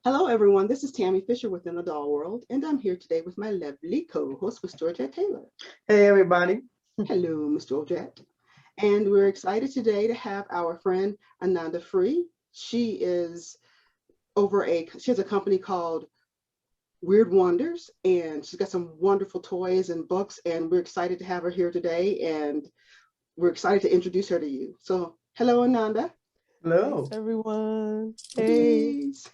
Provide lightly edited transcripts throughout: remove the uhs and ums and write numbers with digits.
Hello, everyone. This is Tammy Fisher within the Doll World, and I'm here today with my lovely co-host, Miss Georgette Taylor. Hey, everybody. Hello, Miss Georgette. And we're excited today to have our friend Ananda free. She has a company called Wyrd Wonders, and she's got some wonderful toys and books, and we're excited to have her here today, and we're excited to introduce her to you. So, hello, Ananda. Hello. Thanks, everyone. Hey. Peace.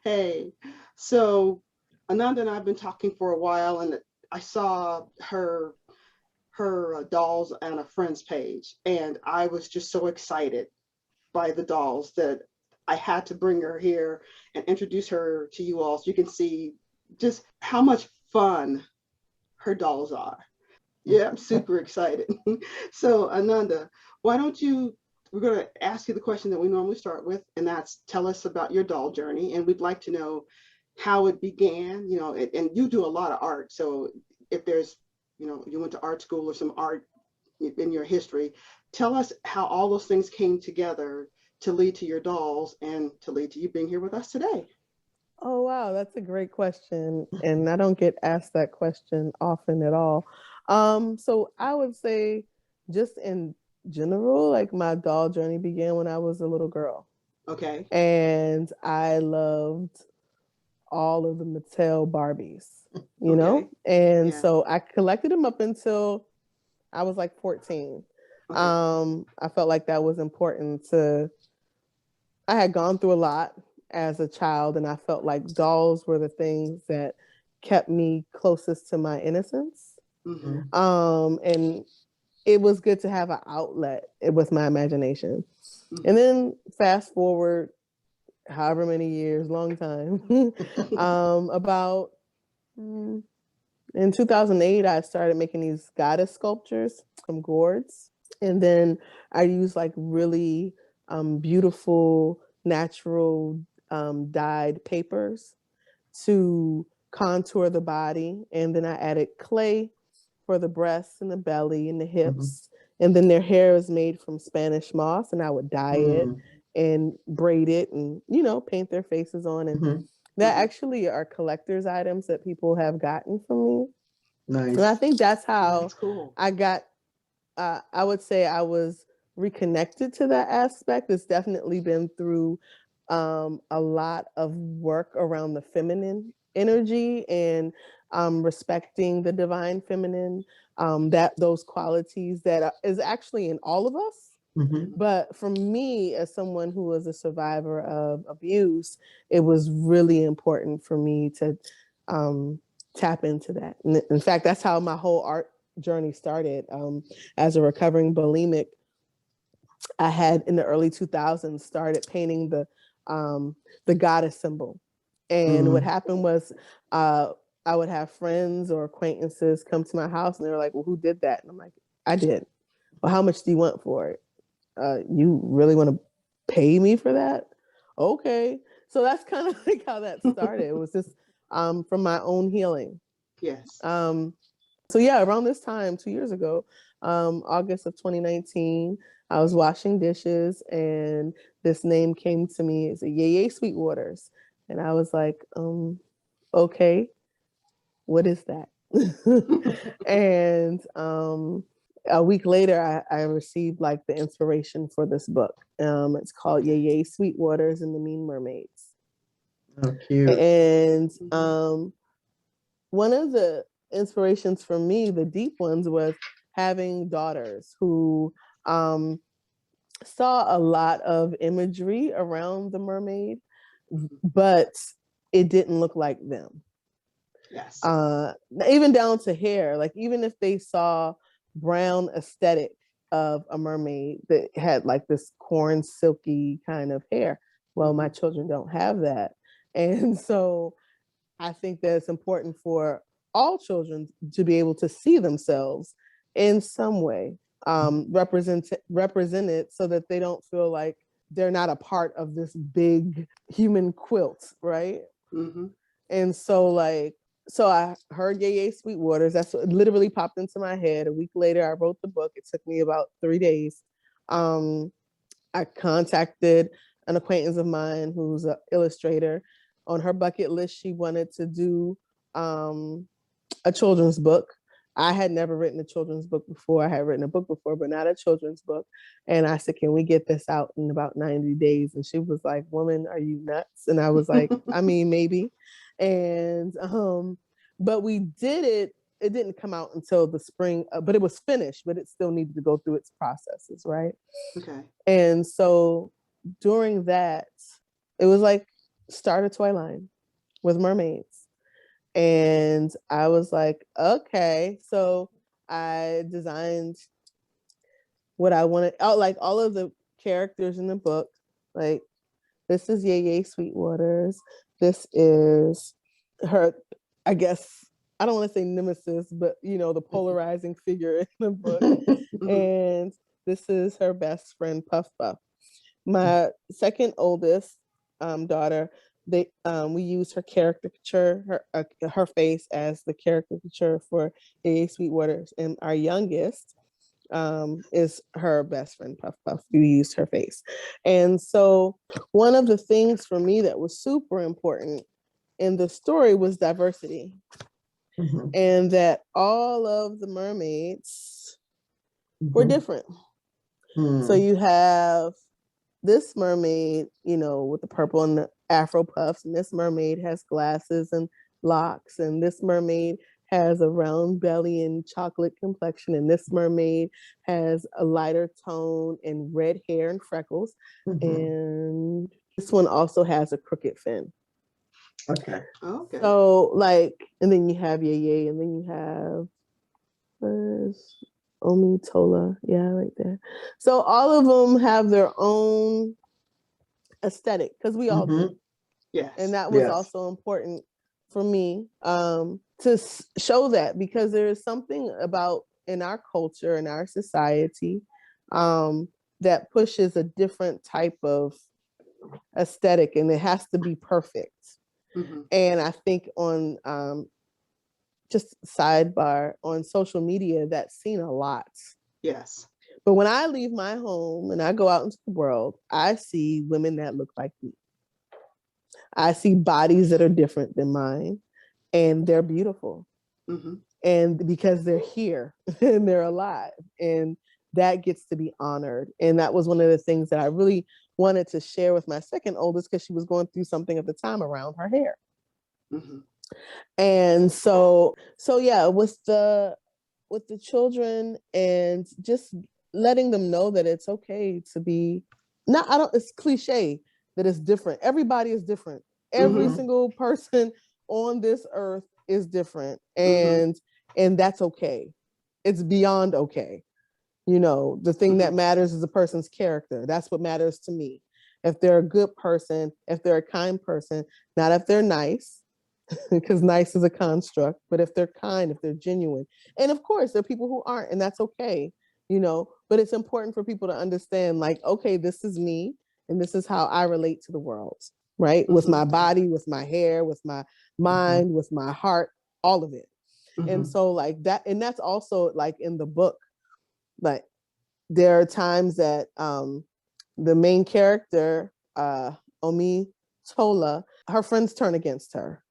Hey, so Ananda and I have been talking for a while, and I saw her dolls on a friend's page, and I was just so excited by the dolls that I had to bring her here and introduce her to you all, so you can see just how much fun her dolls are. Yeah, I'm super excited. So Ananda, why don't you? We're going to ask you the question that we normally start with, and that's tell us about your doll journey. And we'd like to know how it began, and you do a lot of art. So if there's, you went to art school or some art in your history, tell us how all those things came together to lead to your dolls and to lead to you being here with us today. Oh, wow. That's a great question. And I don't get asked that question often at all. So I would say just in general, like my doll journey began when I was a little girl. Okay. And I loved all of the Mattel Barbies, you know? And Yeah. so I collected them up until I was like 14. Okay. I felt like that was important I had gone through a lot as a child, and I felt like dolls were the things that kept me closest to my innocence. Mm-hmm. And it was good to have an outlet with my imagination. Mm-hmm. And then fast forward however many years, long time, about in 2008, I started making these goddess sculptures from gourds. And then I used like really beautiful, natural dyed papers to contour the body. And then I added clay for the breasts and the belly and the hips. And then their hair is made from Spanish moss, and I would dye it and braid it and, paint their faces on. And that actually are collector's items that people have gotten from me. Nice. And I think that's how That's cool. I got, I would say I was reconnected to that aspect. It's definitely been through a lot of work around the feminine energy and respecting the divine feminine, those qualities that is actually in all of us. But for me, as someone who was a survivor of abuse, it was really important for me to tap into that. And in fact, that's how my whole art journey started. As a recovering bulimic, I had in the early 2000s started painting the goddess symbol. And what happened was I would have friends or acquaintances come to my house and they were like, well, who did that? And I'm like, I did. Well, how much do you want for it? You really want to pay me for that? Okay. So that's kind of like how that started. It was just from my own healing. Yes. So yeah, around this time, 2 years ago, August of 2019, I was washing dishes and this name came to me. It's Sweet Waters. And I was like, okay, what is that? And a week later, I received like the inspiration for this book. It's called Sweet Waters and the Mean Mermaids. Oh, cute. And one of the inspirations for me, the deep ones, was having daughters who saw a lot of imagery around the mermaid, but it didn't look like them. Yes. Even down to hair, like even if they saw brown aesthetic of a mermaid that had like this corn silky kind of hair, well, my children don't have that. And so I think that it's important for all children to be able to see themselves in some way, represented so that they don't feel like they're not a part of this big human quilt, right? And so I heard Sweet Waters. That's what literally popped into my head. A week later, I wrote the book. It took me about 3 days. I contacted an acquaintance of mine who's an illustrator. On her bucket list, she wanted to do a children's book. I had never written a children's book before. I had written a book before, but not a children's book. And I said, can we get this out in about 90 days? And she was like, woman, are you nuts? And I was like, I mean, maybe. And, but we did it. It didn't come out until the spring, but it was finished, but it still needed to go through its processes, right? Okay. And so during that, it was like start a toy line with mermaids. And I was like, okay. So I designed what I wanted, like all of the characters in the book. Like, this is Sweet Wyrdness. This is her, I guess, I don't want to say nemesis, but the polarizing figure in the book. And this is her best friend, Puff Puff. My second oldest daughter, we used her caricature, her face as the caricature for Sweet Wyrdness, and our youngest is her best friend Puff Puff. We used her face. And so one of the things for me that was super important in the story was diversity. And that all of the mermaids were different. So you have this mermaid, with the purple and the afro puffs, and this mermaid has glasses and locks, and this mermaid has a round belly and chocolate complexion, and this mermaid has a lighter tone and red hair and freckles, and this one also has a crooked fin. Okay. Okay. So and then you have Yeye, and then you have Omi Tola, right there. So all of them have their own aesthetic, because we all do. Yes. And that was also important for me to show that, because there is something about in our culture, in our society, that pushes a different type of aesthetic, and it has to be perfect. And I think on just sidebar, on social media, that's seen a lot. Yes. But when I leave my home and I go out into the world, I see women that look like me. I see bodies that are different than mine, and they're beautiful. And because they're here and they're alive, and that gets to be honored. And that was one of the things that I really wanted to share with my second oldest, because she was going through something at the time around her hair. And so yeah, with the children, and just letting them know that it's okay to be it's cliche that it's different. Everybody is different. Every single person on this earth is different, and that's okay. It's beyond okay. The thing that matters is the person's character. That's what matters to me. If they're a good person, if they're a kind person, not if they're nice, because nice is a construct, but if they're kind, if they're genuine. And of course, there are people who aren't, and that's okay, but it's important for people to understand, like, okay, this is me, and this is how I relate to the world, right? With my body, with my hair, with my mind, with my heart, all of it. And so like that, and that's also like in the book, like there are times that the main character, Omi Tola, her friends turn against her.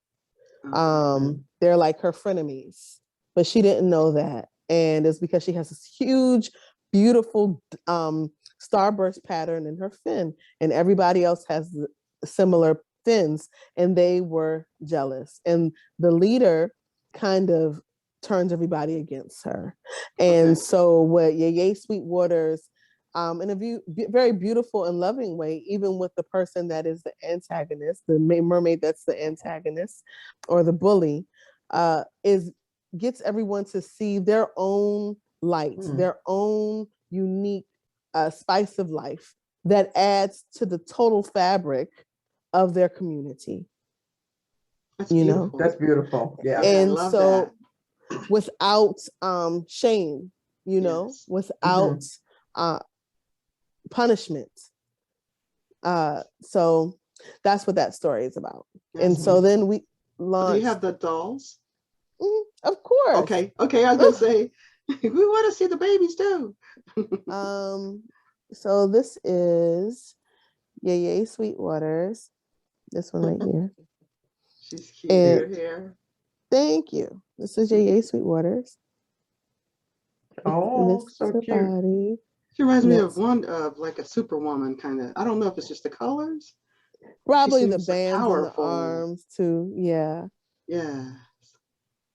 They're like her frenemies, but she didn't know that. And it's because she has this huge, beautiful starburst pattern in her fin, and everybody else has similar fins, and they were jealous. And the leader kind of turns everybody against her. And so what Sweet Wyrdness, in a very beautiful and loving way, even with the person that is the antagonist, the mermaid that's the antagonist or the bully, gets everyone to see their own light, their own unique spice of life that adds to the total fabric of their community. That's beautiful. That's beautiful. Yeah. And I love so that. without shame, without punishment. So that's what that story is about. And so then we launched. Do you have the dolls? Of course. Okay. I was gonna say we want to see the babies too. So this is Yay Sweet Waters. This one right here. She's cute. And- Her hair. Thank you. This is Yay Sweet Waters. Oh, This so is her cute. body. She reminds me Yes. of one of like a superwoman kind of. I don't know if it's just the colors. Probably the seems so bands on the powerful. arms too. Yeah. Yeah.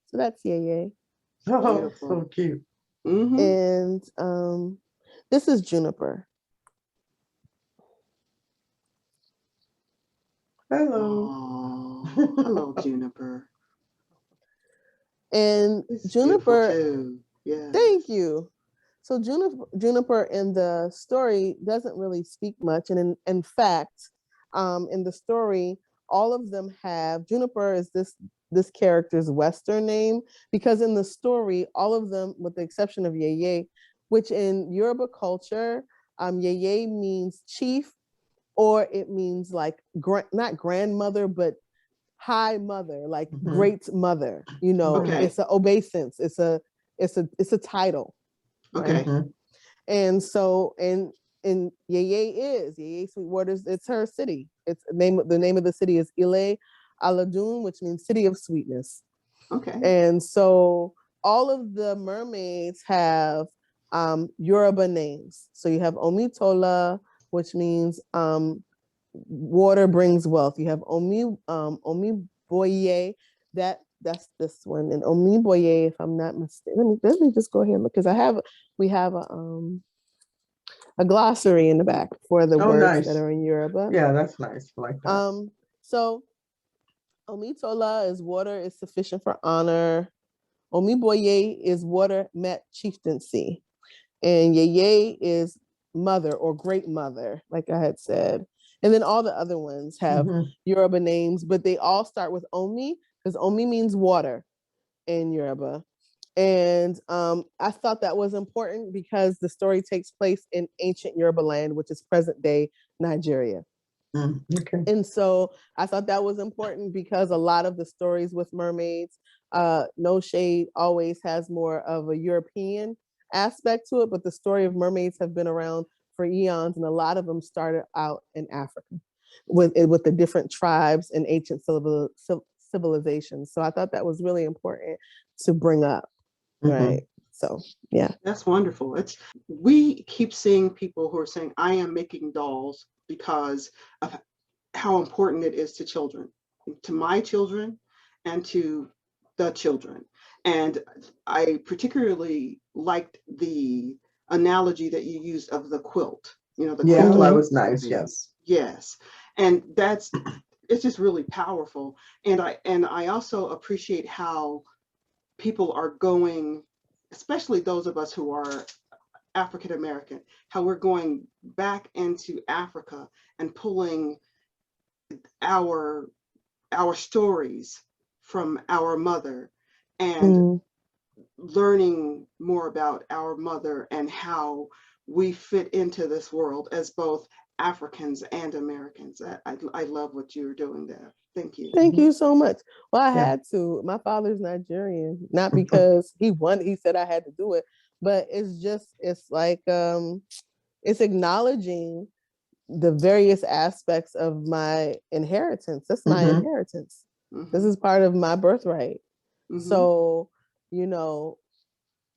So that's Yay. Oh, Beautiful. so cute. Mm-hmm. And this is Juniper. Hello. Oh, hello, Juniper. And This is Juniper, beautiful too. Yeah. thank you. So Juniper in the story doesn't really speak much. And in fact, in the story, all of them have, Juniper is this character's Western name, because in the story, all of them, with the exception of Yeye, which in Yoruba culture, Yeye means chief, or it means like, not grandmother, but high mother, like great mother, Okay. it's an obeisance, it's a title. Okay. Right? And so, and Yeye Sweet Waters, it's her city. It's the name of the city is Ile Aladun, which means city of sweetness. Okay. And so all of the mermaids have Yoruba names. So you have Omitola, which means water brings wealth. You have Omi Boye, that's this one, and Omi Boye, if I'm not mistaken. Let me just go ahead and look, because we have a glossary in the back for the words nice. that are in Yoruba. Yeah, that's nice. I like that. So Omitola is water is sufficient for honor. Omi Boye is water met chieftaincy. And Yeye is mother or great mother, like I had said. And then all the other ones have Yoruba names, but they all start with Omi, because Omi means water in Yoruba. And I thought that was important because the story takes place in ancient Yoruba land, which is present day Nigeria. Okay. And so I thought that was important because a lot of the stories with mermaids, No Shade always has more of a European aspect to it, but the story of mermaids have been around for eons, and a lot of them started out in Africa with the different tribes and ancient civilizations. So I thought that was really important to bring up. Right. So yeah. That's wonderful. We keep seeing people who are saying, I am making dolls because of how important it is to children, to my children and to the children. And I particularly liked the analogy that you used of the quilt. The quilt. That was nice. Yes. Yes. And it's just really powerful. And I also appreciate how people are going, especially those of us who are African American, how we're going back into Africa and pulling our stories from our mother and learning more about our mother and how we fit into this world as both Africans and Americans. I love what you're doing there. Thank you. Thank you so much. Well, I had to. My father's Nigerian, not because he said I had to do it, but it's like it's acknowledging the various aspects of my inheritance. That's my inheritance. This is part of my birthright. So,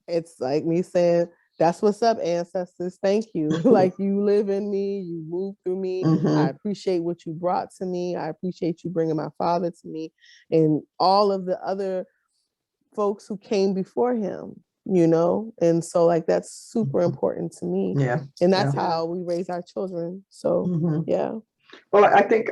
it's like me saying, that's what's up, ancestors. Thank you. Like, you live in me, you move through me. I appreciate what you brought to me. I appreciate you bringing my father to me and all of the other folks who came before him, And so, like, that's super important to me. Yeah. And that's how we raise our children. So, yeah. Well, I think,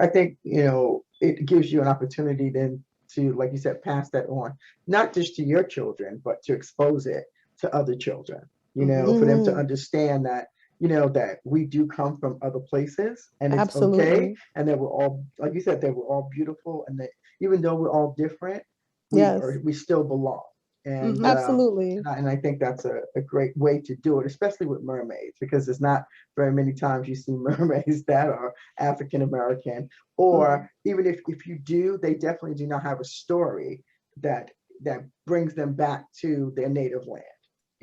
it gives you an opportunity then to, like you said, pass that on, not just to your children, but to expose it to other children, for them to understand that, that we do come from other places and it's okay. And that we're all, like you said, that we're all beautiful, and that even though we're all different, we still belong. And absolutely. And I think that's a great way to do it, especially with mermaids, because there's not very many times you see mermaids that are African American, or even if you do, they definitely do not have a story that brings them back to their native land,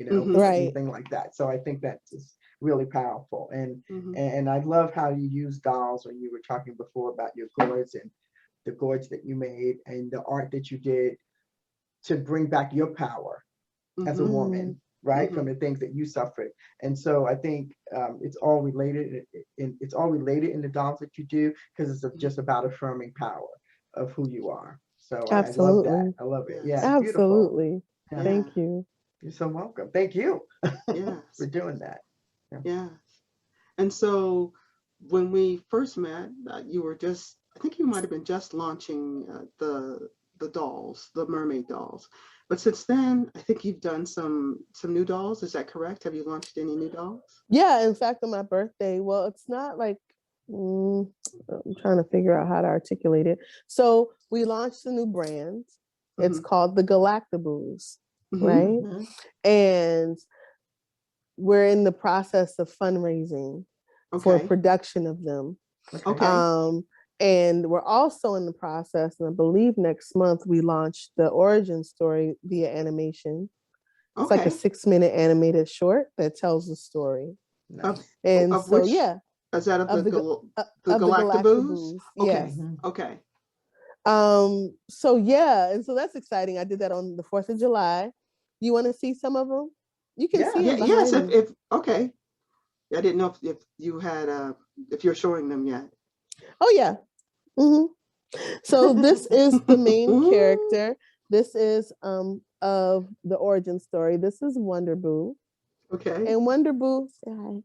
Right. anything like that. So I think that's just really powerful. Mhm. And I love how you use dolls when you were talking before about your gourds and the gourds that you made and the art that you did to bring back your power as a Mhm. woman, right? Mhm. From the things that you suffered. And so I think it's all related. It's all related in the dolls that you do because it's just about affirming power of who you are. So I love that. Absolutely. I love it. Yes. Yeah, it's beautiful. Absolutely. Yeah, Yeah. Thank you. you're so welcome. Thank you Yes. for doing that. Yeah. Yes. And so when we first met, you were just, I think you might have been just launching the dolls, the mermaid dolls. But since then, I think you've done some new dolls. Is that correct? Have you launched any new dolls? Yeah, in fact, on my birthday, well, it's not like, I'm trying to figure out how to articulate it. So we launched a new brand. It's Mhm. called the Galactaboos, Mhm. right? Mhm. And we're in the process of fundraising for Okay. production of them. Okay. And we're also in the process, and I believe next month we launch the origin story via animation. It's like a Okay. 6-minute animated short that tells the story. Of Nice. And of so, which yeah, is that of of the the of the Galactaboos? Galactaboos, Okay. yes. Mhm. Okay. So yeah, and so that's exciting. I did that on the 4th of July. You want to see some of them? You can Yeah. see Yeah. them Yes. behind me. If okay. I didn't know if you had if you're showing them yet. Oh yeah. hmm So this is the main Ooh. character. This is of the origin story. This is Wonder Boo. Okay. And Wonder Boo, say hi.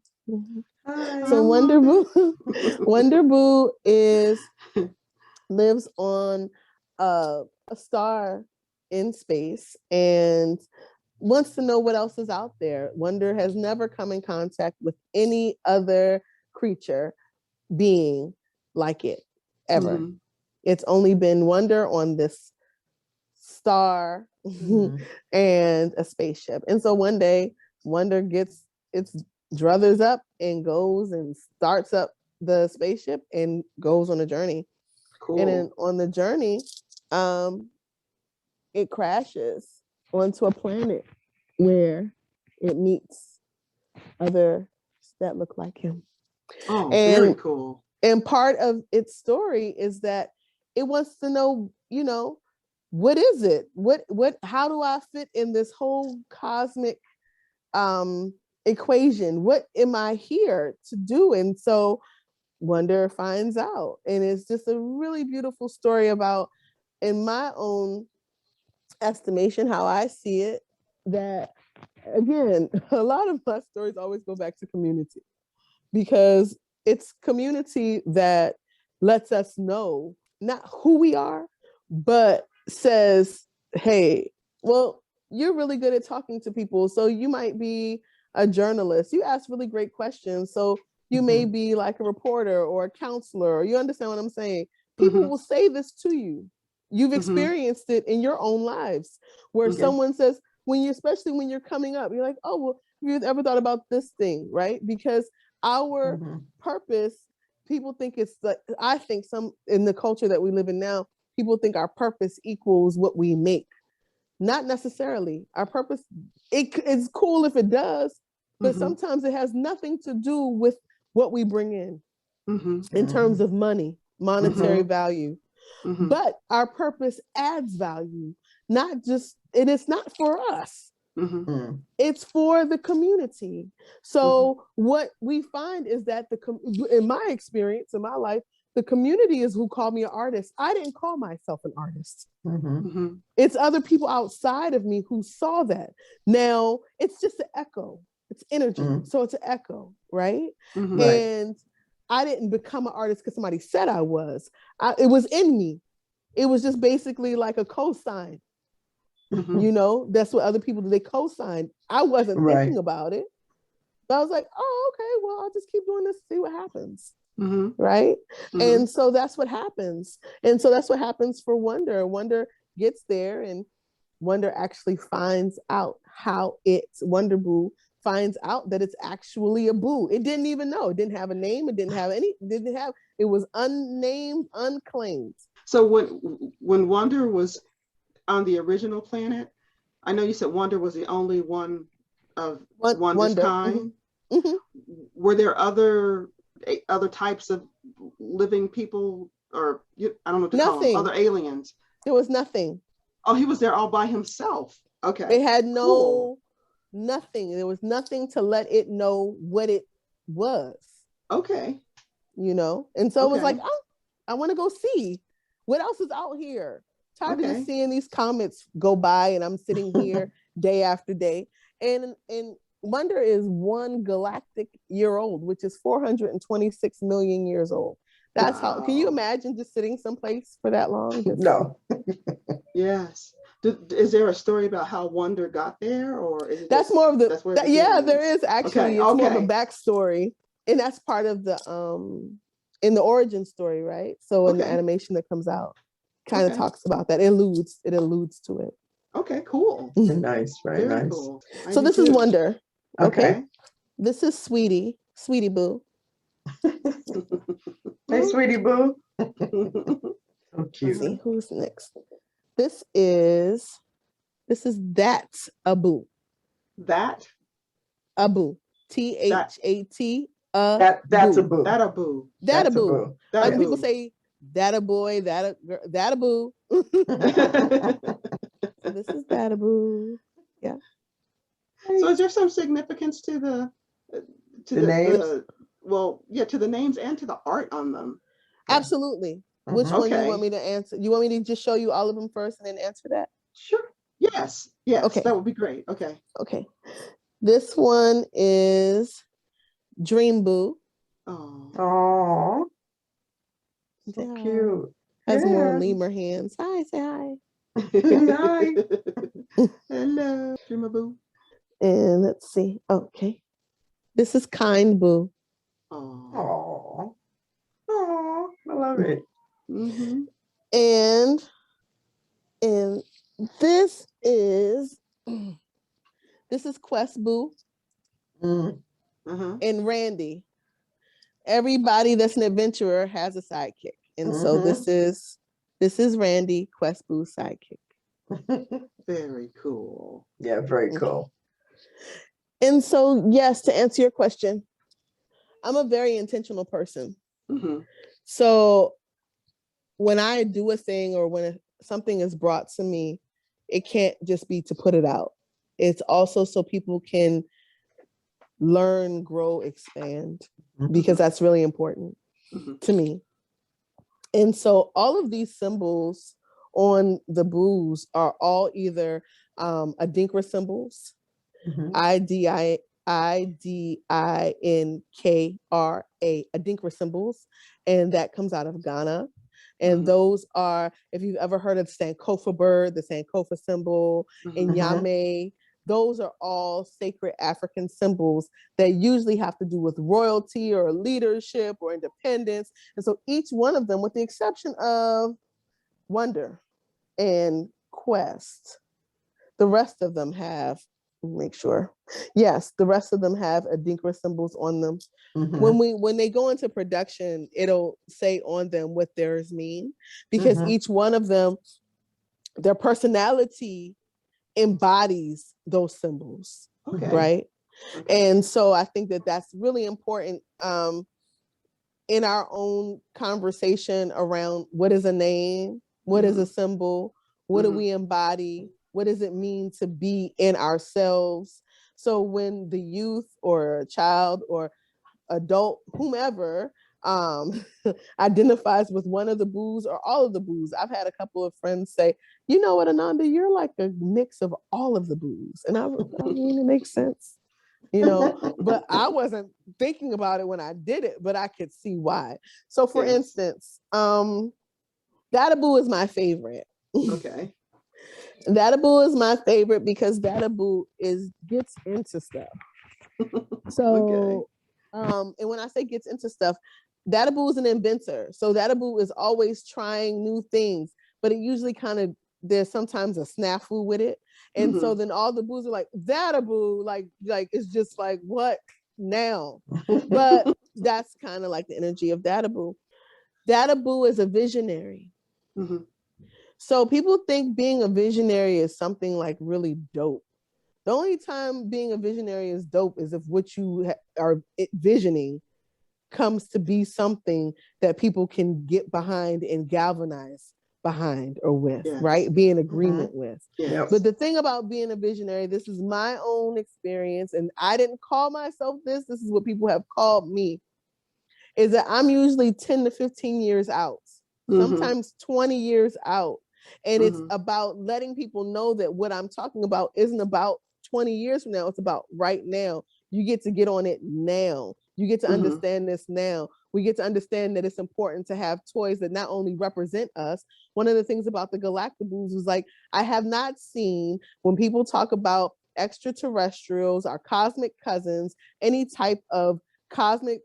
Hi. So Hi, Wonder Wanda. Boo, Wonder Boo lives on a star in space and wants to know what else is out there. Wonder has never come in contact with any other creature, being like it, ever. Mhm. It's only been Wonder on this star Mhm. and a spaceship. And so one day, Wonder gets its druthers up and goes and starts up the spaceship and goes on a journey. And then Cool. on the journey, it crashes onto a planet where it meets others that look like him. Oh, very And cool. and part of its story is that it wants to know, what is it? What how do I fit in this whole cosmic equation? What am I here to do? And so Wonder finds out. And it's just a really beautiful story about, in my own estimation, how I see it, that again, a lot of my stories always go back to community, because it's community that lets us know not who we are, but says, hey, well, you're really good at talking to people. So you might be a journalist. You ask really great questions. So you may be like a reporter or a counselor, or you understand what I'm saying? People Mhm. will say this to you. You've Mhm. experienced it in your own lives where Okay. someone says, especially when you're coming up, you're like, oh, well, have you ever thought about this thing, right? Because our purpose, people think it's like, I think some in the culture that we live in now, people think our purpose equals what we make. Not necessarily. Our purpose, it's cool if it does, but Mhm. sometimes it has nothing to do with what we bring Mhm. in terms of money, monetary Mhm. value. Mhm. But our purpose adds value, not just, it is not for us. Mhm. It's for the community. Mhm. So what we find is that in my experience, in my life, the community is who called me an artist. I didn't call myself an artist. Mhm. It's other people outside of me who saw that. Now it's just an echo. It's energy. So it's an echo, right? Mhm. Right. And I didn't become an artist because somebody said I was. It was in me. It was just basically like a cosign. Mhm. That's what other people do. They co-signed. I wasn't Right. thinking about it. But I was like, oh, okay, well, I'll just keep doing this, see what happens. Mhm. Right. Mhm. And so that's what happens. And so that's what happens for Wonder. Wonder gets there, and Wonder actually finds out Wonder Boo finds out that it's actually a boo. It didn't even know. It didn't have a name. It was unnamed, unclaimed. So when Wonder was on the original planet, I know you said Wonder was the only one of Wonder's Wonder. kind. Mhm. Were there other types of living people, or I don't know what to call them, Nothing. other aliens? There was nothing. Oh, he was there all by himself. Okay. It had Cool. nothing. There was nothing to let it know what it was, Okay. you know? And so it was like, Okay. oh, I want to go see what else is out here. Tired of Okay. just seeing these comets go by and I'm sitting here day after day. And Wonder is 1 galactic year old, which is 426 million years old. That's how, can you Wow. imagine just sitting someplace for that long? No. Yes. Is there a story about how Wonder got there, or is it That's just, more of that's where the, it yeah, there begins? is actually, Okay. it's more of a Okay. backstory. And that's part of the, in the origin story, right? So in the Okay. animation that comes out, kind of Okay. talks about that. It alludes to it. Okay. Cool. Nice. Very Very nice. cool. So this is Wonder. Okay. Okay. This is Sweetie Boo. Hey, sweetie boo. So Let's cute. see who's next. This is That's a Boo. That. Abu. THAT. That's a boo. That a boo. That a That's a boo. boo. That Like a people boo. say, that a boy, that a girl, that a boo. So this is that a boo. Yeah. So is there some significance to the names? well, yeah, to the names and to the art on them? Absolutely. Which one do you want Okay. me to answer? You want me to just show you all of them first and then answer that? Sure. Yes. Yes. Okay. That would be great. Okay. Okay. This one is Dream Boo. Oh. Oh, so Yeah. cute. Has more Yeah. lemur hands. Hi, say hi. Hi. Hello, Dreamer Boo. And let's see. Okay. This is Kind Boo. Oh. Oh. Oh, I love it. Mm-hmm. And this is Quest Boo Uh-huh. and Randy. Everybody that's an adventurer has a sidekick. And so this is Randy, Quest Boo's sidekick. Very cool. Yeah, very cool. And so, yes, to answer your question, I'm a very intentional person. Mm-hmm. So when I do a thing or when something is brought to me, it can't just be to put it out. It's also so people can learn, grow, expand, because that's really important to me. And so all of these symbols on the boos are all either Adinkra symbols, IDINKRA, Adinkra symbols, and that comes out of Ghana. And those are, if you've ever heard of the Sankofa bird, the Sankofa symbol, and Yame, those are all sacred African symbols that usually have to do with royalty or leadership or independence. And so each one of them, with the exception of Wonder and Quest, the rest of them have, make sure, yes, the rest of them have Adinkra symbols on them. When they go into production, it'll say on them what theirs mean, because each one of them, their personality embodies those symbols, right? And so I think that that's really important in our own conversation around what is a name, what is a symbol, what do we embody, what does it mean to be in ourselves? So when the youth or a child or adult, whomever, identifies with one of the boos or all of the boos. I've had a couple of friends say, you know what, Ananda, you're like a mix of all of the boos. And I mean, it makes sense, you know, but I wasn't thinking about it when I did it, but I could see why. So for instance, Dadaboo is my favorite. Okay. Dadaboo is my favorite because Dadaboo gets into stuff. So, and when I say gets into stuff, Dadaboo is an inventor. So Dadaboo is always trying new things, but it usually there's sometimes a snafu with it. And so then all the boos are like, Dadaboo, like it's just like, what now? But that's kind of like the energy of Dadaboo. Dadaboo is a visionary. So people think being a visionary is something like really dope. The only time being a visionary is dope is if what you are visioning comes to be something that people can get behind and galvanize behind or with, Yes. right? Be in agreement with. Yes. But the thing about being a visionary, this is my own experience, and I didn't call myself this. This is what people have called me, is that I'm usually 10 to 15 years out, sometimes 20 years out. And it's about letting people know that what I'm talking about isn't about 20 years from now. It's about right now. You get to get on it now. You get to understand this now. We get to understand that it's important to have toys that not only represent us. One of the things about the Galactaboos was like, I have not seen when people talk about extraterrestrials, our cosmic cousins, any type of cosmic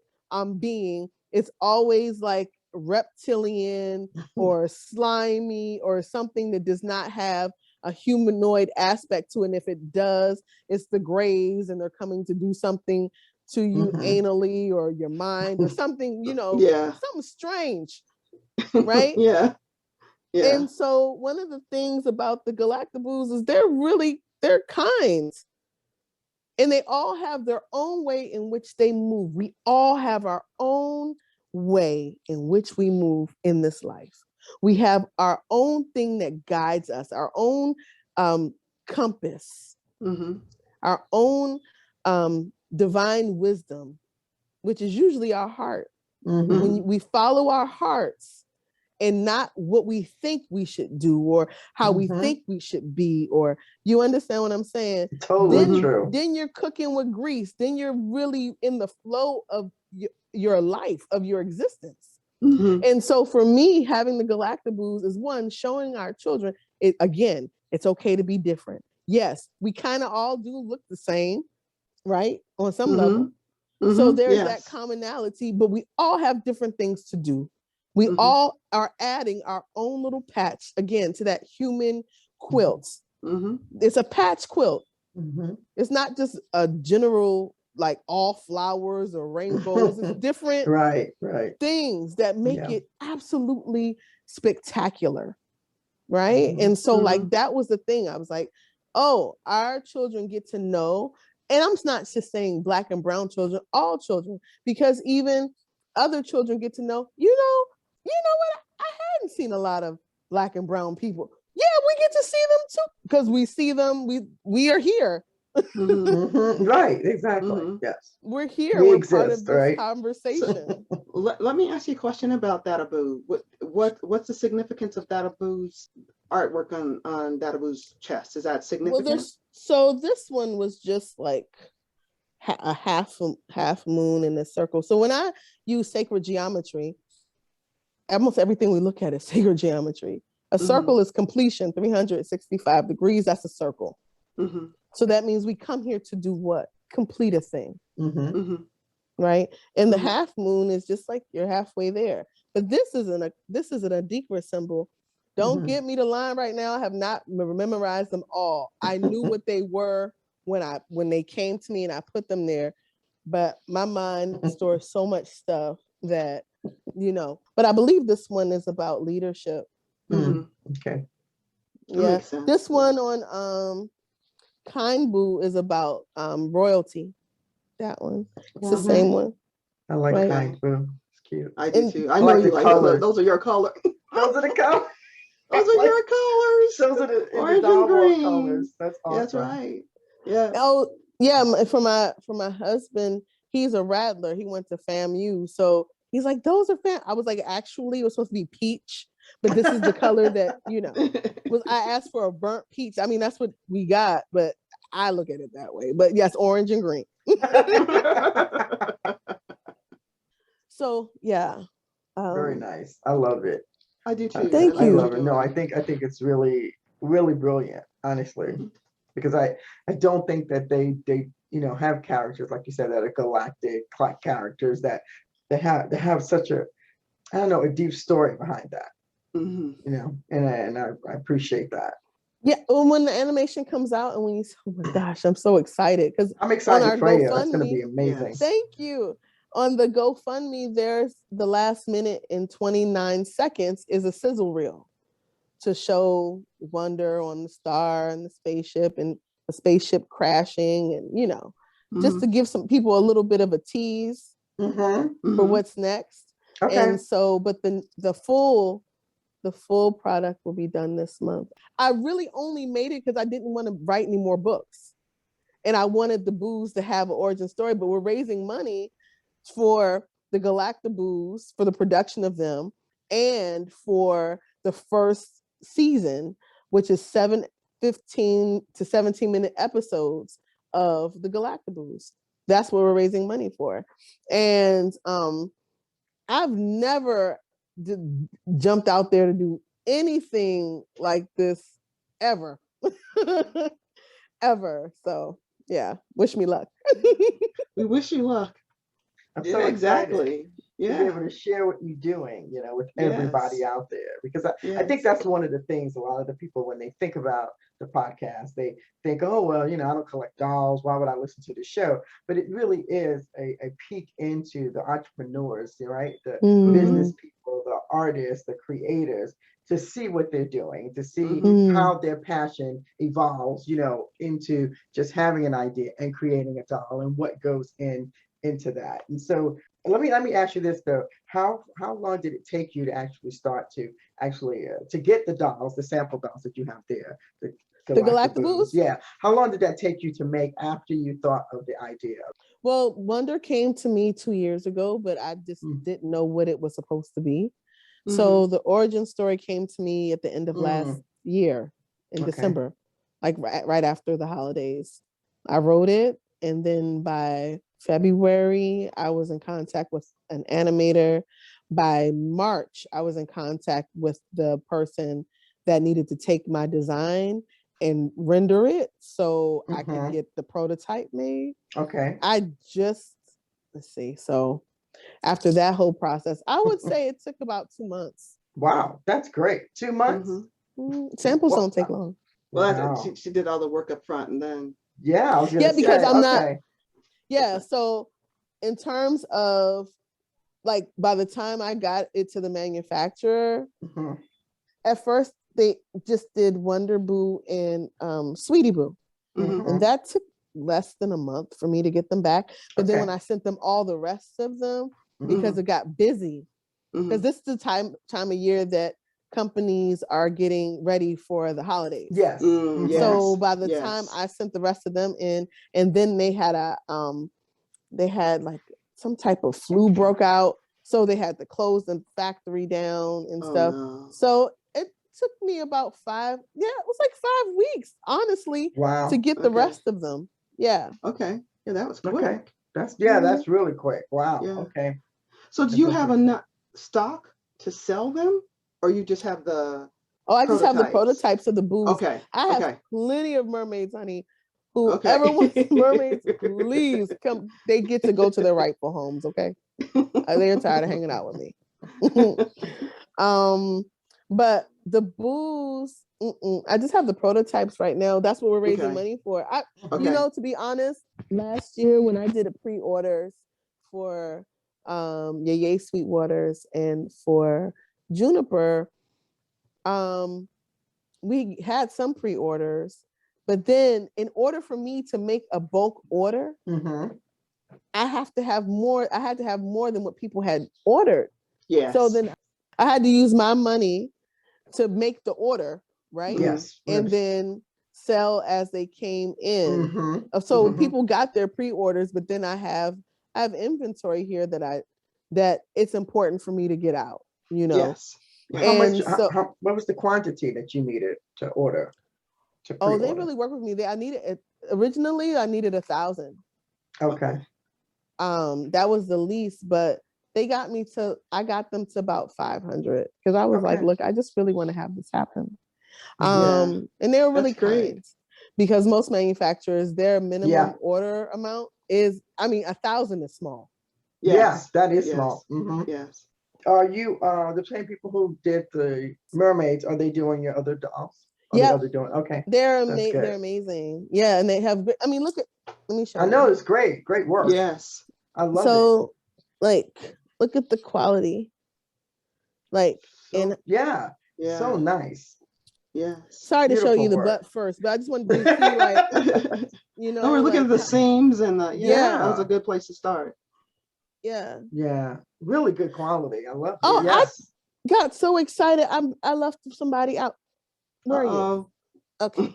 being, it's always like reptilian or slimy or something that does not have a humanoid aspect to it. And if it does, it's the Greys and they're coming to do something to you anally or your mind or something, you know, something strange, right? Yeah. And so one of the things about the Galactaboos is they're kind. And they all have their own way in which they move. We all have our own way in which we move in this life. We have our own thing that guides us, our own compass, our own divine wisdom, which is usually our heart. When we follow our hearts and not what we think we should do or how we think we should be, or you understand what I'm saying? Totally true. Then you're cooking with grease. Then you're really in the flow of your life, of your existence. And so for me, having the Galactaboos is one, showing our children, again, it's okay to be different. Yes, we kind of all do look the same, right? On some level. So there's that commonality, but we all have different things to do. We all are adding our own little patch, again, to that human quilt. It's a patch quilt. It's not just a general, like all flowers or rainbows. It's different things that make it absolutely spectacular, right? And so like that was the thing. I was like, oh, our children get to know, and I'm not just saying Black and brown children, all children, because even other children get to know, you know what? I hadn't seen a lot of Black and brown people. Yeah, we get to see them too, because we see them. We are here. Right, exactly. Yes, we're here. We're part of this conversation. So, let me ask you a question about Databoo. What's the significance of Databoo's artwork on Databoo's chest? Is that significant? Well, so this one was just like a half moon in a circle. So when I use sacred geometry, almost everything we look at is sacred geometry. A circle is completion, 365 degrees. That's a circle. So that means we come here to do what? Complete a thing. Right? And the half moon is just like you're halfway there. But this isn't a deeper symbol. Don't get me the line right now. I have not memorized them all. I knew what they were when they came to me and I put them there. But my mind stores so much stuff that, but I believe this one is about leadership. Okay. Yeah. This one on Kind Boo is about royalty. That one. It's the same one. I like Kind Boo. It's cute. I do too. I know you like colors. Those are your colors. Those are the colors. Those are your colors. Those are the orange and green colors. That's awesome. That's right. Yeah. Oh yeah. For my husband, he's a Rattler. He went to FAMU, so he's like, those are I was like, actually, it was supposed to be peach, but this is the color that was. I asked for a burnt peach. I mean, that's what we got, but I look at it that way. But yes, orange and green. So yeah. Very nice. I love it. I do too. Thank you. I love it. No, I think it's really, really brilliant, honestly, because I don't think that they have characters like you said that are galactic characters that have such a, I don't know, a deep story behind that. And I appreciate that. Yeah, when the animation comes out and when you say, oh my gosh, I'm so excited because I'm excited for you. It's going to be amazing. Yes. Thank you. On the GoFundMe, there's the last minute and 29 seconds is a sizzle reel to show Wonder on the star and the spaceship and a spaceship crashing, and just to give some people a little bit of a tease for what's next. Okay. And so, but the full product will be done this month. I really only made it because I didn't want to write any more books, and I wanted the Boos to have an origin story. But we're raising money for the Galactaboos, for the production of them, and for the first season, which is 15 to 17-minute episodes of the Galactaboos. That's what we're raising money for. And I've never jumped out there to do anything like this ever. Ever. So yeah, wish me luck. We wish you luck. I'm so exactly. To be able to share what you're doing, with everybody out there. Because I think that's one of the things a lot of the people, when they think about the podcast, they think, oh, well, I don't collect dolls. Why would I listen to the show? But it really is a peek into the entrepreneurs, right? The business people, the artists, the creators, to see what they're doing, to see how their passion evolves, into just having an idea and creating a doll and what goes into that. And so let me ask you this though: how long did it take you to actually start to get the dolls, the sample dolls that you have there, the Galactaboos? Yeah. How long did that take you to make after you thought of the idea? Well, Wonder came to me 2 years ago, but I just didn't know what it was supposed to be. So the origin story came to me at the end of last year in December, like right after the holidays. I wrote it, and then by February, I was in contact with an animator. By March, I was in contact with the person that needed to take my design and render it so I could get the prototype made. Okay. Let's see. So after that whole process, I would say it took about 2 months. Wow, that's great. 2 months. Samples don't take long. Well, she did all the work up front, and then I was gonna say, because I'm not. Yeah, so in terms of like, by the time I got it to the manufacturer, at first they just did Wonder Boo and Sweetie Boo, and that took less than a month for me to get them back. But then when I sent them all the rest of them, because it got busy, because this is the time of year that companies are getting ready for the holidays. Yes. So by the time I sent the rest of them in, and then they had like some type of flu broke out, so they had to close the factory down and stuff. No. So it took me about it was like 5 weeks, honestly, to get the rest of them. Yeah. Okay. Yeah, that was quick. Okay. That's really quick. Wow. Yeah. Okay. So do you have enough stock to sell them, or you just have the I just have the prototypes of the Boos. Okay. I have plenty of mermaids, honey. Whoever wants mermaids, please come. They get to go to their rightful homes, okay? They're tired of hanging out with me. But the Boos, I just have the prototypes right now. That's what we're raising money for. To be honest, last year when I did a pre-orders for Yay Sweet Waters and for Juniper, we had some pre-orders, but then in order for me to make a bulk order, I had to have more than what people had ordered. Yes. So then I had to use my money to make the order, right? Yes. And then sell as they came in. So people got their pre-orders, but then I have inventory here that it's important for me to get out, Yes. What was the quantity that you needed to order? They really work with me. Originally I needed 1,000. Okay. That was the least, but I got them to about 500 because I was like, look, I just really want to have this happen. And they were really kind, because most manufacturers, their minimum order amount is, 1,000 is small. Yes, that is small. Yes. Are you the same people who did the mermaids? Are they doing your other dolls? Yeah, okay. They're amazing. Yeah, and they have. Let me show you. I know it's great work. Yes, I love it. So, look at the quality. So nice. Yes. Sorry to show Beautiful you the work. butt first, but I just wanted you to see, like, you No, we're know, looking like, at the seams and the, yeah, that was a Yeah. good place to start. yeah. Yeah. Really good quality. I love it. Oh, I Yes. got so excited. I left somebody out. Where are you? Uh-oh. Okay.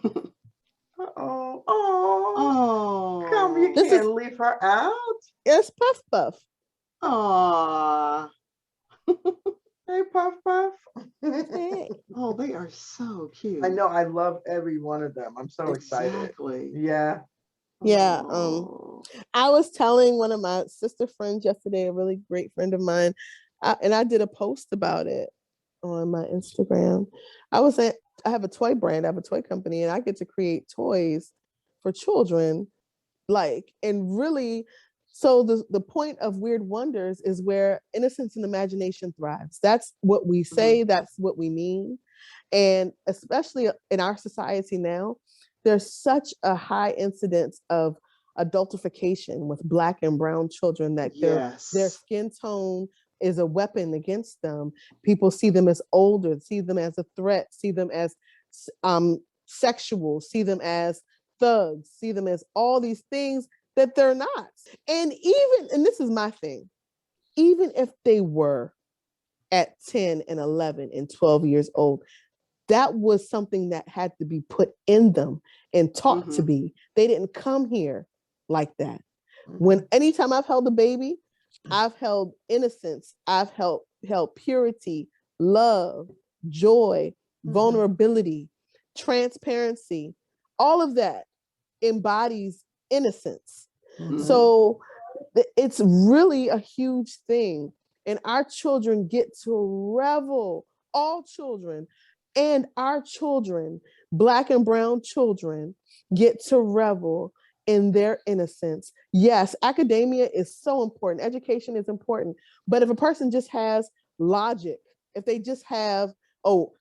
Uh-oh. Oh. Come, you Oh. This can't is leave her out. it's Puff Puff. Aw. Hey, Puff Puff. Hey. Oh, they are so cute. I know. I love every one of them. I'm so excited. Exactly. Yeah. Yeah. Oh. I was telling one of my sister friends yesterday, a really great friend of mine, and I did a post about it on my Instagram. I was saying I have a toy brand, I have a toy company, and I get to create toys for children, like, and really. So the point of Wyrd Wonders is where innocence and imagination thrives. That's what we say. That's what we mean. And especially in our society now, there's such a high incidence of adultification with Black and brown children that their Yes. skin tone is a weapon against them. People see them as older, see them as a threat, see them as sexual, see them as thugs, see them as all these things that they're not. And this is my thing, even if they were at 10 and 11 and 12 years old, that was something that had to be put in them and taught to be. They didn't come here like that. Anytime I've held a baby, I've held innocence, I've held purity, love, joy, vulnerability, transparency. All of that embodies innocence. So it's really a huge thing. And our children get to revel, all children and our children, Black and brown children, get to revel in their innocence. Yes, academia is so important. Education is important. But if a person just has logic, if they just have,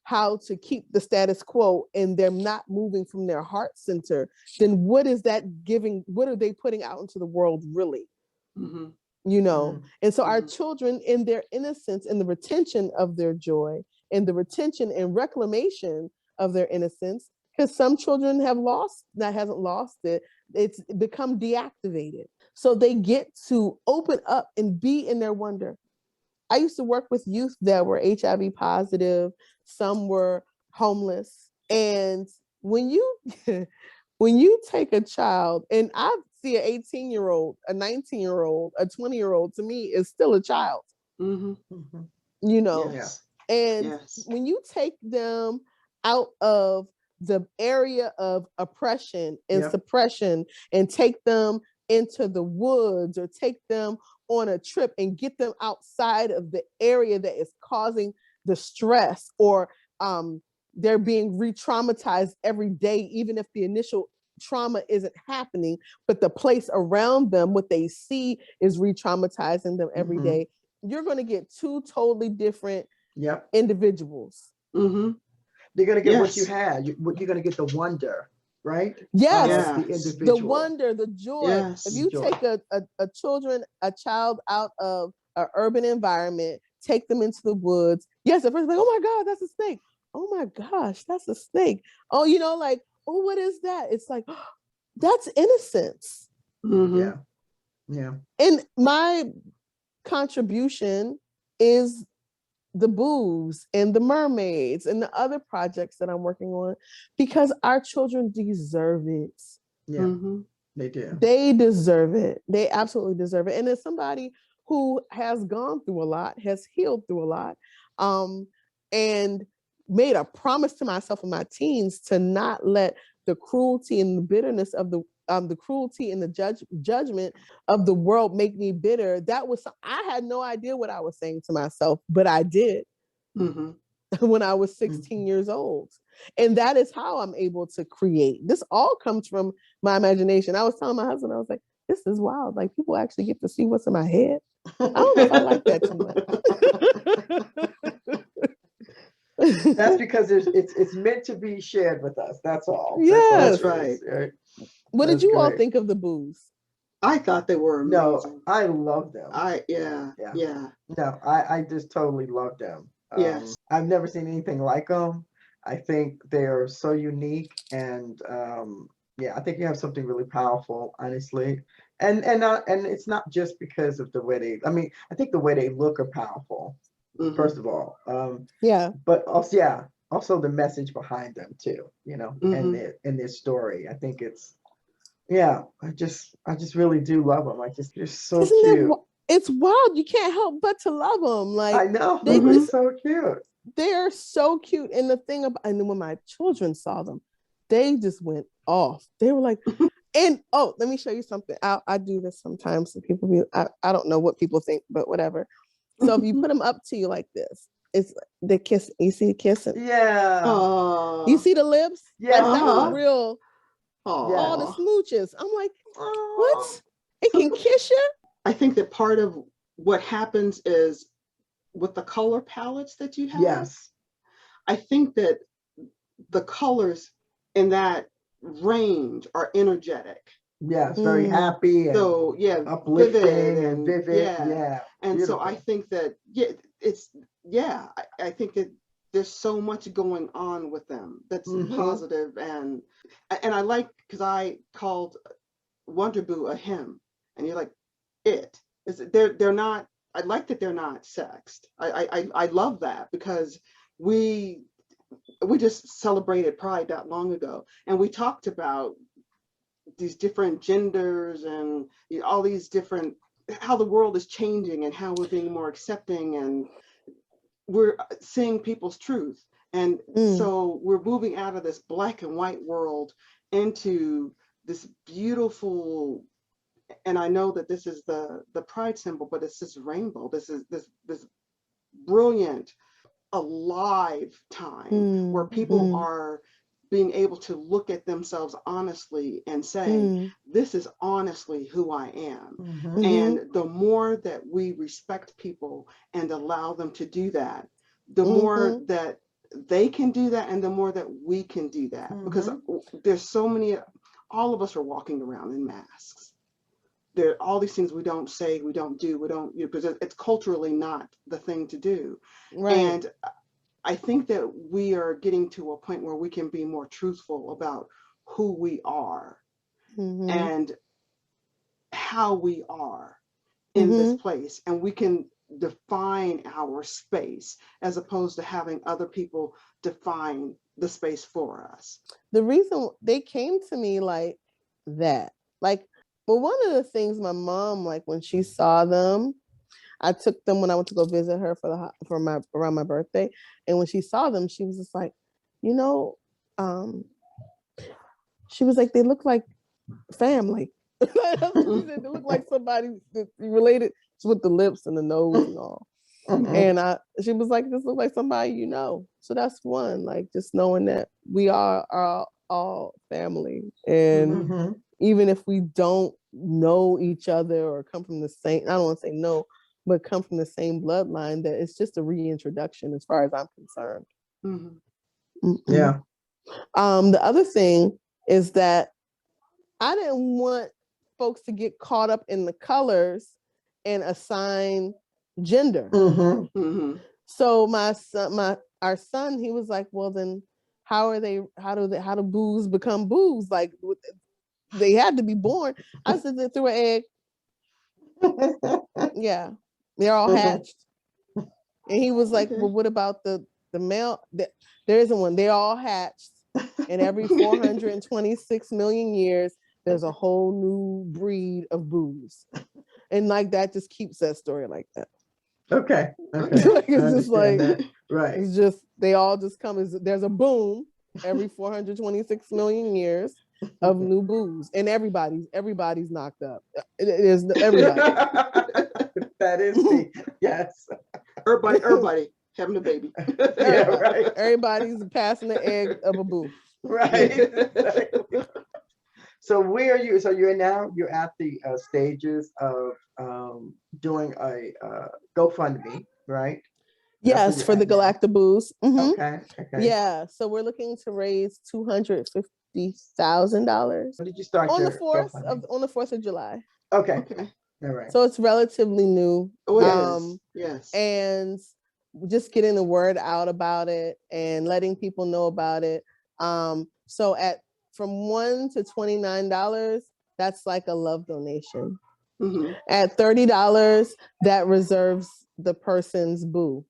how to keep the status quo and they're not moving from their heart center, then what is that giving? What are they putting out into the world really? You know? And so our children in their innocence and the retention of their joy and the retention and reclamation of their innocence, because some children hasn't lost it, it's become deactivated. So they get to open up and be in their wonder. I used to work with youth that were HIV positive, some were homeless. And when you take a child, and I see an 18-year-old, a 19-year-old, a 20-year-old, to me is still a child. You know, Yes. and when you take them out of the area of oppression and suppression and take them into the woods or take them on a trip and get them outside of the area that is causing the stress, or they're being re-traumatized every day, even if the initial trauma isn't happening, but the place around them, what they see is re-traumatizing them every day. You're going to get two totally different individuals. You're going to get what you had. You're going to get the wonder, right? Yes. The wonder, the joy. Yes. If you take a child out of an urban environment, take them into the woods. Yes, at first, like, oh my God, that's a snake. Oh my gosh, that's a snake. Oh, like, oh, what is that? It's like, oh, that's innocence. Yeah. And my contribution is the Boos and the Mermaids and the other projects that I'm working on, because our children deserve it. Yeah, they do. They deserve it. They absolutely deserve it. And as somebody who has gone through a lot, has healed through a lot, and made a promise to myself in my teens to not let the cruelty and the bitterness of the cruelty and the judgment of the world make me bitter. I had no idea what I was saying to myself, but I did when I was 16 years old. And that is how I'm able to create. This all comes from my imagination. I was telling my husband, I was like, this is wild. Like, people actually get to see what's in my head. I don't know if I like that too much. That's because it's meant to be shared with us. That's all. Yes. That's right. What did you all think of the Boos? I thought they were amazing. No, I love them. Yeah. No, I just totally love them. Yes. I've never seen anything like them. I think they're so unique, and yeah, I think you have something really powerful, honestly. And it's not just because of the way they. I mean, I think the way they look are powerful, first of all. Yeah. But also, yeah, also the message behind them too. And Mhm. their story. I think it's yeah. I just really do love them. They're so Isn't it? cute. It's wild. You can't help but to love them. I Like know they they're just, so cute. they're so cute. And the thing about, and then when my children saw them, they just went off. They were like, and oh, let me show you something. I do this sometimes. So people be, I don't know what people think, but whatever. So if you put them up to you like this, it's the kiss. You see the kissing. Yeah. Oh. You see the lips? Yeah. Like that was Uh-huh. real. All the Oh. smooches. I'm like, Aw. what? It can kiss you? I think that part of what happens is with the color palettes that you have. Yes. I think that the colors in that range are energetic. Yes. Very happy and So yeah, uplifting and vivid. yeah. Yeah. And Beautiful. so I think that I think that there's so much going on with them that's positive, and I like, because I called Wonder Boo a him, and you're like, they're not. I like that they're not sexed. I love that, because we just celebrated Pride not long ago, and we talked about these different genders and all these different, how the world is changing and how we're being more accepting, and we're seeing people's truth. And so we're moving out of this black and white world into this beautiful, and I know that this is the pride symbol, but it's this rainbow. This is this brilliant, alive time where people are being able to look at themselves honestly and say, this is honestly who I am. And the more that we respect people and allow them to do that, the more that they can do that, and the more that we can do that. Because there's so many, all of us are walking around in masks. There are all these things we don't say, we don't do, because it's culturally not the thing to do. Right. And I think that we are getting to a point where we can be more truthful about who we are and how we are in this place. And we can define our space, as opposed to having other people define the space for us. The reason they came to me like that, like, well, one of the things my mom, like when she saw them, I took them when I went to go visit her around my birthday, and when she saw them, she was just like, she was like, they look like family. She said they look like somebody related with the lips and the nose and all. And she was like, this look like somebody you know. So that's one, like just knowing that we are all family, and even if we don't know each other or come from the same, I don't want to say no, but come from the same bloodline, that it's just a reintroduction as far as I'm concerned. Yeah. The other thing is that I didn't want folks to get caught up in the colors and assign gender. So our son, he was like, well, then how do boos become boos? Like they had to be born. I said they threw an egg. Yeah, they're all hatched. And he was like, well, what about the male? There isn't one. They're all hatched. And every 426 million years, there's a whole new breed of boos. And like that just keeps that story like that. Okay. Like, it's just like that. Right. It's just they all just come. There's a boom every 426 million years of new boos, and everybody's knocked up. It is everybody. That is the yes. Everybody having a baby. Yeah, right. Everybody's passing the egg of a boo. Right. Exactly. So where are you? So you're at the stages of doing a GoFundMe, right? Yes, for the Galactaboos. Okay. Yeah, so we're looking to raise $250,000. When did you start on your the 4th GoFundMe? of July. Okay. All right. So it's relatively new. Oh, it is. Yes. And just getting the word out about it and letting people know about it. So from $1 to $29, that's like a love donation. Mm-hmm. At $30, that reserves the person's boo.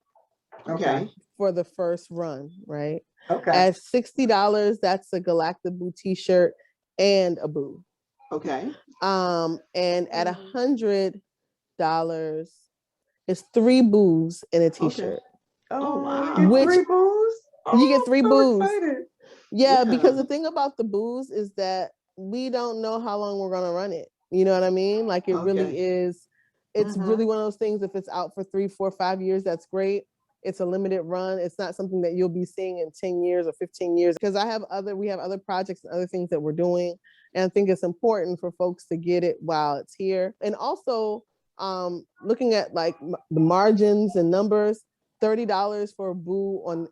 Okay. For the first run, right? Okay. At $60, that's a Galactaboos t-shirt and a boo. Okay. And at $100, it's 3 boos and a t-shirt. Okay. Oh, wow. You get Which- 3 boos? You get 3 so boos. excited. Yeah, Yeah. because the thing about the boos is that we don't know how long we're gonna run it. You know what I mean? Like it really Okay. is. It's Mhm. really one of those things. If it's out for 3, 4, 5 years, that's great. It's a limited run. It's not something that you'll be seeing in 10 years or 15 years. Because we have other projects and other things that we're doing. And I think it's important for folks to get it while it's here. And also looking at like the margins and numbers, $30 for a boo on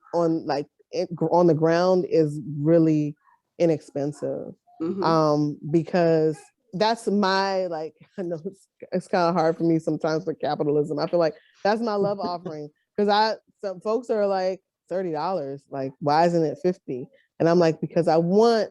the ground is really inexpensive. Mm-hmm. Because that's my, like, I know it's kind of hard for me sometimes with capitalism. I feel like that's my love offering. Because some folks are like, $30, like, why isn't it 50? And I'm like, because I want,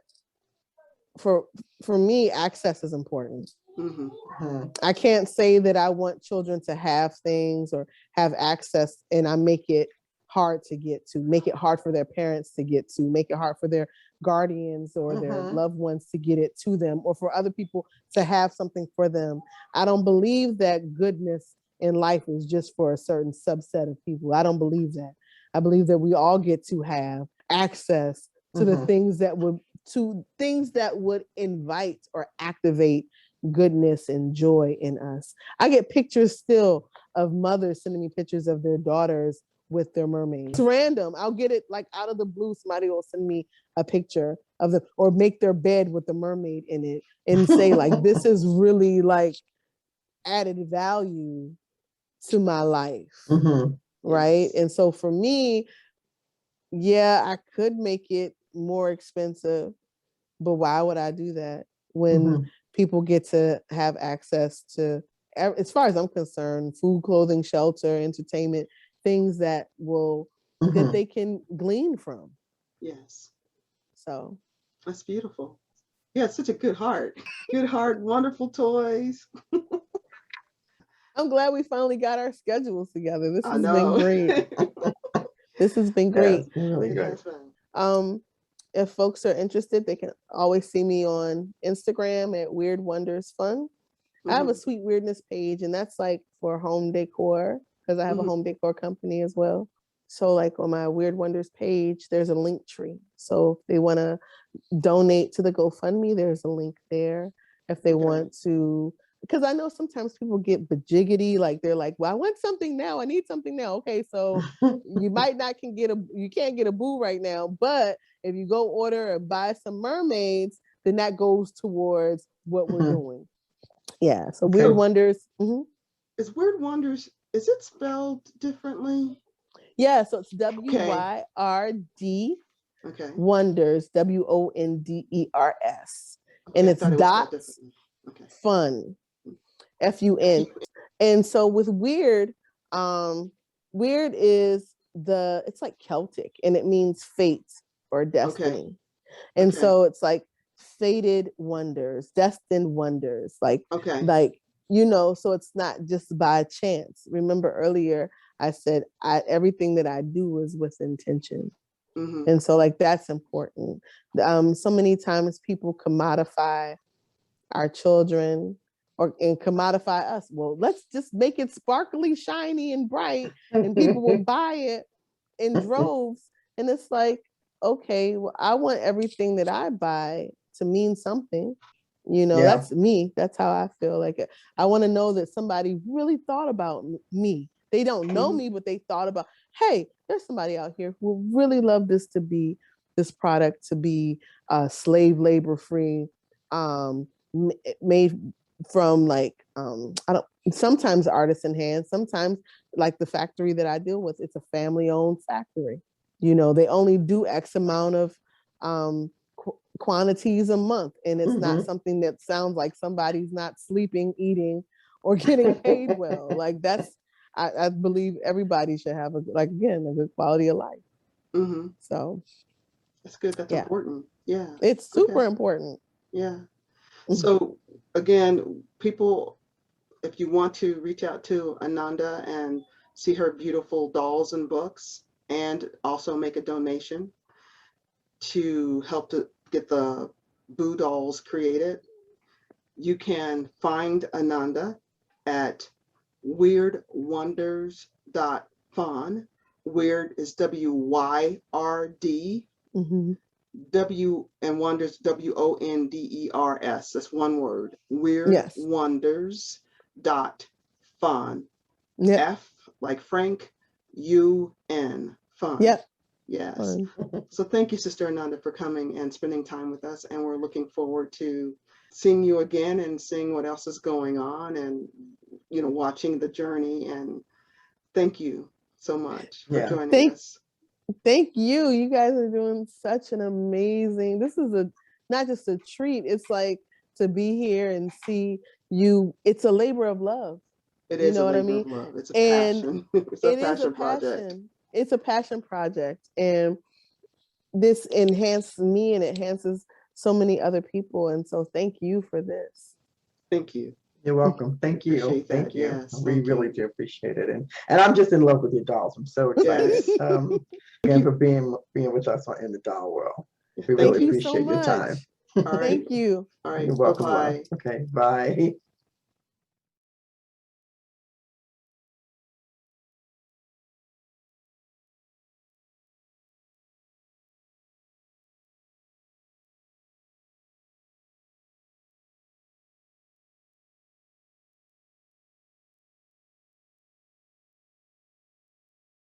for me, access is important. Mm-hmm. I can't say that I want children to have things or have access and I make it hard to get to, make it hard for their parents to get to, make it hard for their guardians or their loved ones to get it to them, or for other people to have something for them. I don't believe that goodness in life is just for a certain subset of people. I don't believe that. I believe that we all get to have access to the things that would invite or activate goodness and joy in us. I get pictures still of mothers sending me pictures of their daughters with their mermaids. It's random. I'll get it like out of the blue. Somebody will send me a picture of or make their bed with the mermaid in it and say like, this is really like added value to my life. Right. Yes. And so for me, yeah, I could make it more expensive, but why would I do that when people get to have access to, as far as I'm concerned, food, clothing, shelter, entertainment, things that that they can glean from. Yes. So that's beautiful. Yeah, it's such a good heart. Good heart, wonderful toys. I'm glad we finally got our schedules together. This has know. been great. This has been great. Yeah, it's been really It good. has been. If folks are interested, they can always see me on Instagram at Wyrd Wonders Fun. I have a Sweet Wyrdness page, and that's like for home decor, because I have a home decor company as well. So like on my Wyrd Wonders page, there's a link tree. So if they want to donate to the GoFundMe, there's a link there. If they want to, because I know sometimes people get bajiggity, like they're like, well, I want something now. I need something now. Okay, so you can't get a boo right now, but if you go order and buy some mermaids, then that goes towards what we're doing. Yeah. So Wyrd Wonders. Is Wyrd Wonders, is it spelled differently? Yeah. So it's WYRD Wonders, WONDERS. And it's dots fun, FUN. And so with Wyrd, Wyrd is it's like Celtic, and it means fate or destiny. And so it's like fated wonders, destined wonders, like, so it's not just by chance. Remember earlier, I said everything that I do is with intention. And so like, that's important. So many times people commodify our children and commodify us. Well, let's just make it sparkly, shiny, and bright, and people will buy it in droves. And it's like, okay, well, I want everything that I buy to mean something. That's me. That's how I feel. Like I want to know that somebody really thought about me. They don't know me, but they thought about, hey, there's somebody out here who would really love this product to be slave labor free, made from like sometimes artisan hands, sometimes like the factory that I deal with, it's a family owned factory. They only do X amount of quantities a month, and it's not something that sounds like somebody's not sleeping, eating, or getting paid well. Like I believe everybody should have a good quality of life. Mm-hmm. So That's good. That's yeah. important. Yeah. It's super Okay. important. Yeah. So again, people, if you want to reach out to Ananda and see her beautiful dolls and books, and also make a donation to help to get the Boo dolls created, you can find Ananda at wyrdwonders.fun. Wyrd is WYRD. Mm-hmm. W and Wonders, WONDERS. That's one word. Yes. Wyrdwonders.fun. Yep. F like Frank, UN. Fun. Yep. Yes. Fun. So thank you, Sister Ananda, for coming and spending time with us. And we're looking forward to seeing you again and seeing what else is going on and, watching the journey. And thank you so much for joining us. Thank you. You guys are doing such an amazing, this is not just a treat. It's like to be here and see you. It's a labor of love. It is a labor of love. It's a passion. It's a passion project. It's a passion project. And this enhanced me and enhances so many other people. And so thank you for this. Thank you. You're welcome. Thank you. Appreciate that. Thank you. Yes, We thank really you. do appreciate it. And I'm just in love with your dolls. I'm so excited. Yes. Again, for being with us in the doll world. We Thank really you appreciate so your much. time. All right. Thank you. All right. You're welcome. Bye-bye. Okay. Bye.